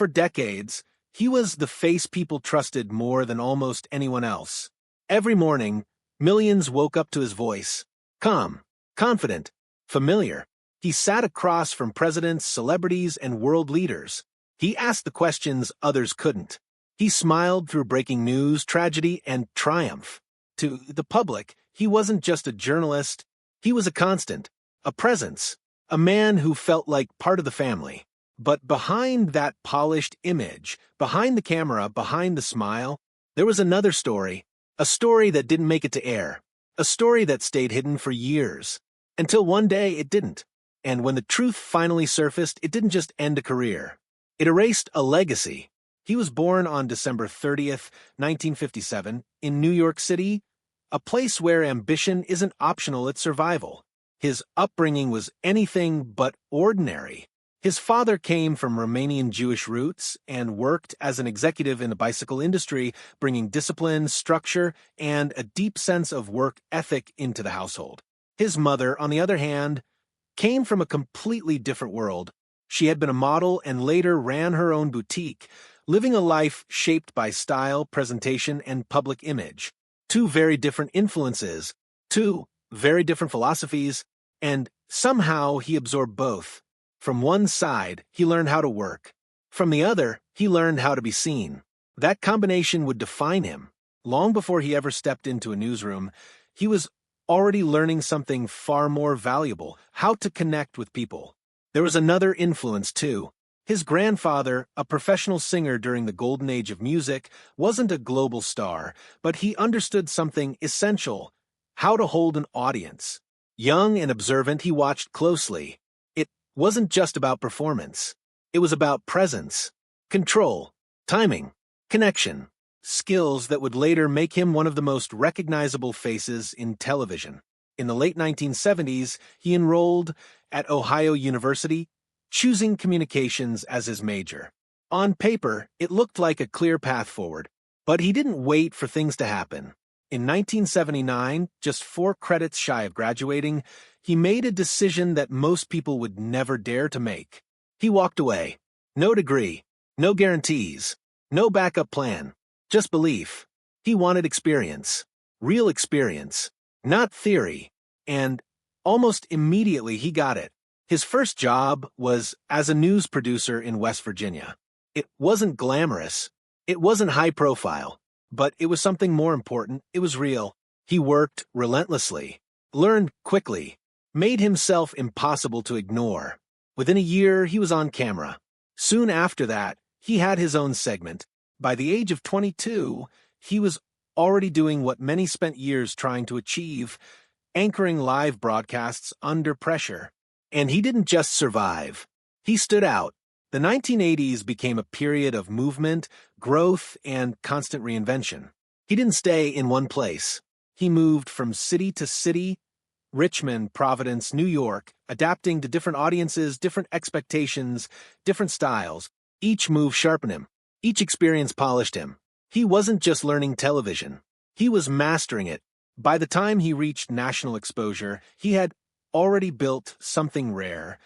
For decades, he was the face people trusted more than almost anyone else. Every morning, millions woke up to his voice. Calm, confident, familiar. He sat across from presidents, celebrities, and world leaders. He asked the questions others couldn't. He smiled through breaking news, tragedy, and triumph. To the public, he wasn't just a journalist. He was a constant, a presence, a man who felt like part of the family. But behind that polished image, behind the camera, behind the smile, there was another story, a story that didn't make it to air, a story that stayed hidden for years, until one day it didn't. And when the truth finally surfaced, it didn't just end a career. It erased a legacy. He was born on December 30th, 1957, in New York City, a place where ambition isn't optional, it's survival. His upbringing was anything but ordinary. His father came from Romanian Jewish roots and worked as an executive in the bicycle industry, bringing discipline, structure, and a deep sense of work ethic into the household. His mother, on the other hand, came from a completely different world. She had been a model and later ran her own boutique, living a life shaped by style, presentation, and public image. Two very different influences, two very different philosophies, and somehow he absorbed both. From one side, he learned how to work. From the other, he learned how to be seen. That combination would define him. Long before he ever stepped into a newsroom, he was already learning something far more valuable: how to connect with people. There was another influence, too. His grandfather, a professional singer during the golden age of music, wasn't a global star, but he understood something essential: how to hold an audience. Young and observant, he watched closely. It wasn't just about performance. It was about presence, control, timing, connection, skills that would later make him one of the most recognizable faces in television. In the late 1970s, he enrolled at Ohio University, choosing communications as his major. On paper, it looked like a clear path forward, but he didn't wait for things to happen. In 1979, just 4 credits shy of graduating, he made a decision that most people would never dare to make. He walked away. No degree, no guarantees, no backup plan, just belief. He wanted experience, real experience, not theory, and almost immediately he got it. His first job was as a news producer in West Virginia. It wasn't glamorous, it wasn't high profile, but it was something more important. It was real. He worked relentlessly, learned quickly, made himself impossible to ignore. Within a year, he was on camera. Soon after that, he had his own segment. By the age of 22, he was already doing what many spent years trying to achieve: anchoring live broadcasts under pressure. And he didn't just survive. He stood out. The 1980s became a period of movement, growth, and constant reinvention. He didn't stay in one place. He moved from city to city: Richmond, Providence, New York, adapting to different audiences, different expectations, different styles. Each move sharpened him. Each experience polished him. He wasn't just learning television. He was mastering it. By the time he reached national exposure, he had already built something rare,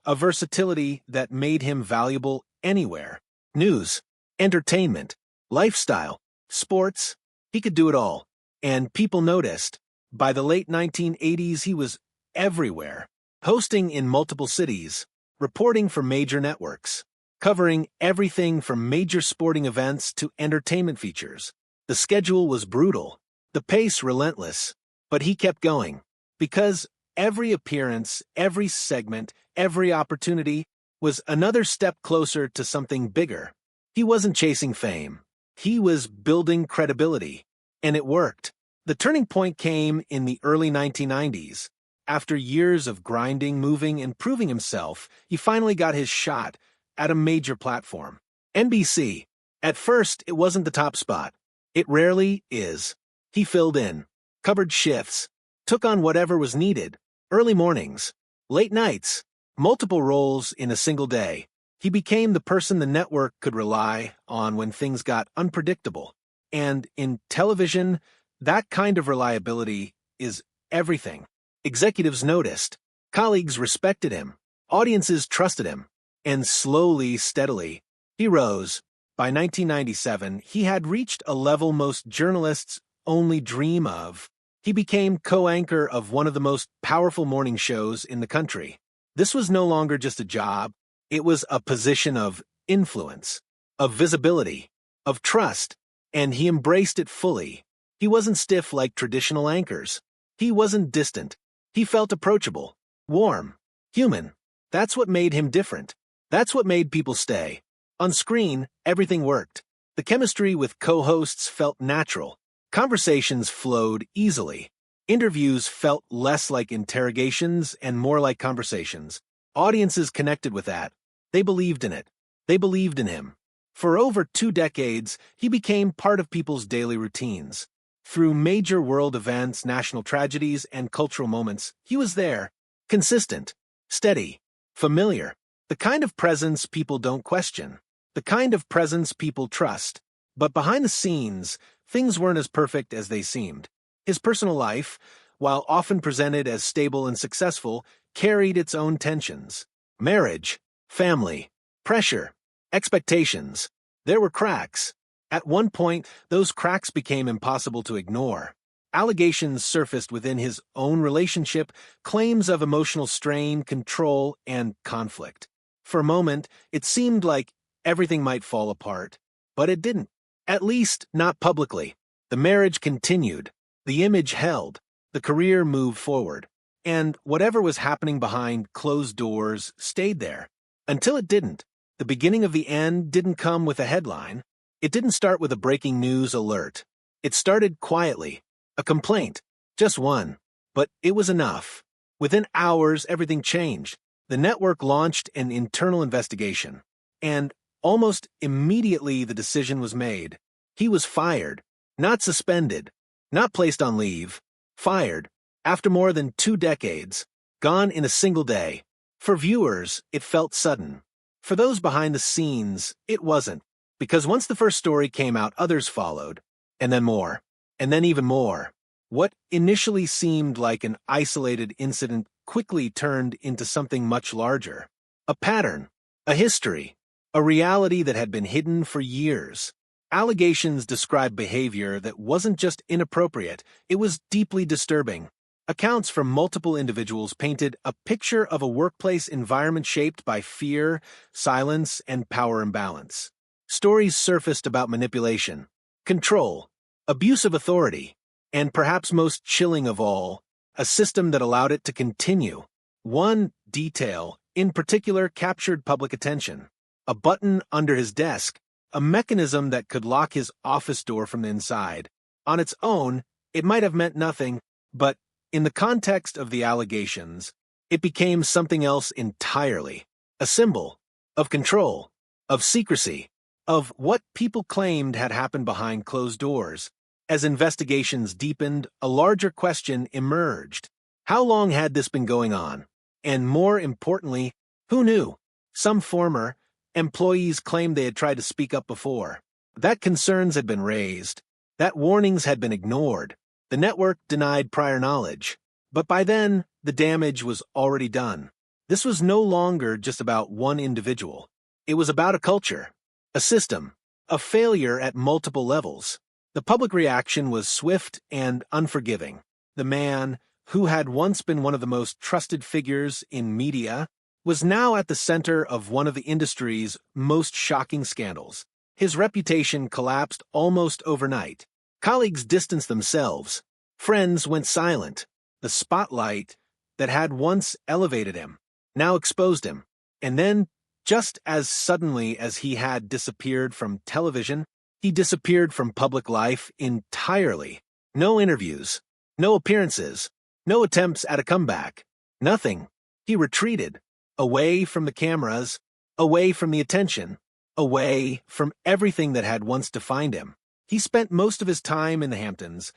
a versatility that made him valuable anywhere. News, entertainment, lifestyle, sports, he could do it all. And people noticed. By the late 1980s, he was everywhere, hosting in multiple cities, reporting for major networks, covering everything from major sporting events to entertainment features. The schedule was brutal, the pace relentless, but he kept going, because every appearance, every segment, every opportunity was another step closer to something bigger. He wasn't chasing fame. He was building credibility. And it worked. The turning point came in the early 1990s. After years of grinding, moving, and proving himself, he finally got his shot at a major platform. NBC. At first, it wasn't the top spot. It rarely is. He filled in, covered shifts, took on whatever was needed. Early mornings, late nights, multiple roles in a single day. He became the person the network could rely on when things got unpredictable. And in television, that kind of reliability is everything. Executives noticed, colleagues respected him, audiences trusted him, and slowly, steadily, He rose. By 1997, he had reached a level most journalists only dream of. He became co-anchor of one of the most powerful morning shows in the country. This was no longer just a job. It was a position of influence, of visibility, of trust, and he embraced it fully. He wasn't stiff like traditional anchors. He wasn't distant. He felt approachable, warm, human. That's what made him different. That's what made people stay. On screen, everything worked. The chemistry with co-hosts felt natural. Conversations flowed easily. Interviews felt less like interrogations and more like conversations. Audiences connected with that. They believed in it. They believed in him. For over 2 decades, he became part of people's daily routines. Through major world events, national tragedies, and cultural moments, he was there. Consistent, steady, familiar. The kind of presence people don't question. The kind of presence people trust. But behind the scenes, things weren't as perfect as they seemed. His personal life, while often presented as stable and successful, carried its own tensions. Marriage, family, pressure, expectations. There were cracks. At one point, those cracks became impossible to ignore. Allegations surfaced within his own relationship, claims of emotional strain, control, and conflict. For a moment, it seemed like everything might fall apart, but it didn't. At least, not publicly. The marriage continued. The image held. The career moved forward. And whatever was happening behind closed doors stayed there. Until it didn't. The beginning of the end didn't come with a headline. It didn't start with a breaking news alert. It started quietly. A complaint. Just one. But it was enough. Within hours, everything changed. The network launched an internal investigation. And almost immediately the decision was made. He was fired. Not suspended. Not placed on leave. Fired. After more than 2 decades. Gone in a single day. For viewers, it felt sudden. For those behind the scenes, it wasn't. Because once the first story came out, others followed. And then more. And then even more. What initially seemed like an isolated incident quickly turned into something much larger. A pattern. A history. A reality that had been hidden for years. Allegations described behavior that wasn't just inappropriate, it was deeply disturbing. Accounts from multiple individuals painted a picture of a workplace environment shaped by fear, silence, and power imbalance. Stories surfaced about manipulation, control, abuse of authority, and perhaps most chilling of all, a system that allowed it to continue. One detail, in particular, captured public attention. A button under his desk, a mechanism that could lock his office door from the inside. On its own, it might have meant nothing, but in the context of the allegations, it became something else entirely. A symbol of control, of secrecy, of what people claimed had happened behind closed doors. As investigations deepened, a larger question emerged. How long had this been going on? And more importantly, who knew? Some former employees claimed they had tried to speak up before. That concerns had been raised. That warnings had been ignored. The network denied prior knowledge. But by then, the damage was already done. This was no longer just about one individual. It was about a culture, a system, a failure at multiple levels. The public reaction was swift and unforgiving. The man, who had once been one of the most trusted figures in media, was now at the center of one of the industry's most shocking scandals. His reputation collapsed almost overnight. Colleagues distanced themselves. Friends went silent. The spotlight that had once elevated him now exposed him. And then, just as suddenly as he had disappeared from television, he disappeared from public life entirely. No interviews, no appearances, no attempts at a comeback. Nothing. He retreated. Away from the cameras, away from the attention, away from everything that had once defined him. He spent most of his time in the Hamptons,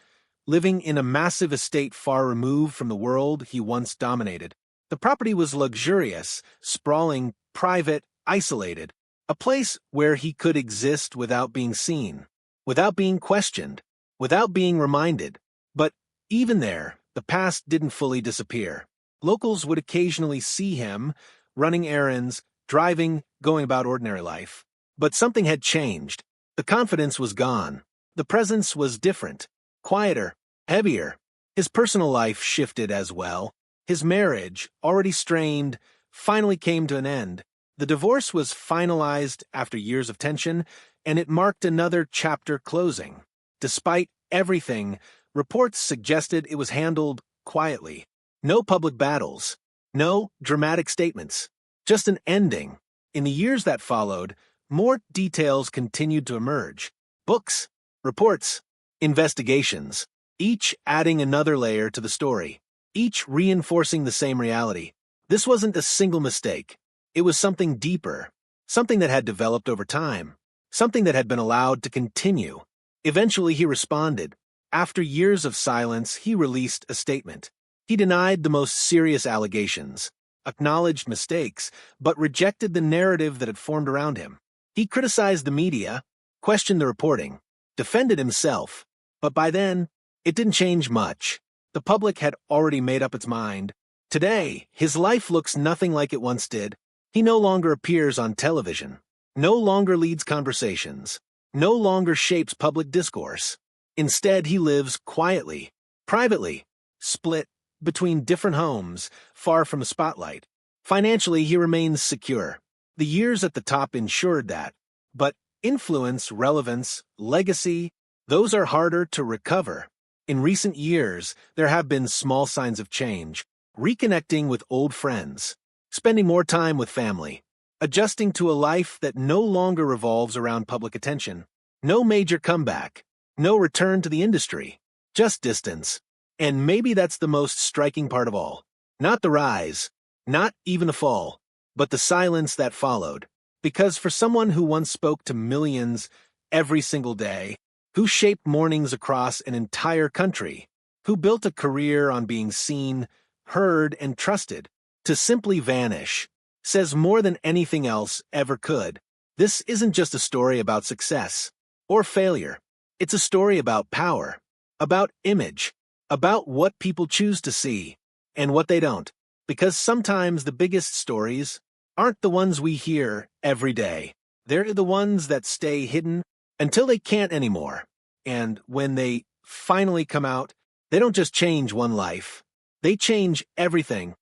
living in a massive estate far removed from the world he once dominated. The property was luxurious, sprawling, private, isolated, a place where he could exist without being seen, without being questioned, without being reminded. But even there, the past didn't fully disappear. Locals would occasionally see him, running errands, driving, going about ordinary life. But something had changed. The confidence was gone. The presence was different, quieter, heavier. His personal life shifted as well. His marriage, already strained, finally came to an end. The divorce was finalized after years of tension, and it marked another chapter closing. Despite everything, reports suggested it was handled quietly. No public battles, no dramatic statements, just an ending. In the years that followed, more details continued to emerge. Books, reports, investigations, each adding another layer to the story, each reinforcing the same reality. This wasn't a single mistake. It was something deeper, something that had developed over time, something that had been allowed to continue. Eventually he responded. After years of silence, he released a statement. He denied the most serious allegations, acknowledged mistakes, but rejected the narrative that had formed around him. He criticized the media, questioned the reporting, defended himself, but by then, it didn't change much. The public had already made up its mind. Today, his life looks nothing like it once did. He no longer appears on television, no longer leads conversations, no longer shapes public discourse. Instead, he lives quietly, privately, split between different homes, far from the spotlight. Financially, he remains secure. The years at the top ensured that. But influence, relevance, legacy, those are harder to recover. In recent years, there have been small signs of change, reconnecting with old friends, spending more time with family, adjusting to a life that no longer revolves around public attention. No major comeback, no return to the industry, just distance. And maybe that's the most striking part of all. Not the rise, not even a fall, but the silence that followed. Because for someone who once spoke to millions every single day, who shaped mornings across an entire country, who built a career on being seen, heard, and trusted, to simply vanish, says more than anything else ever could. This isn't just a story about success or failure. It's a story about power, about image, about what people choose to see and what they don't. Because sometimes the biggest stories aren't the ones we hear every day. They're the ones that stay hidden until they can't anymore. And when they finally come out, they don't just change one life. They change everything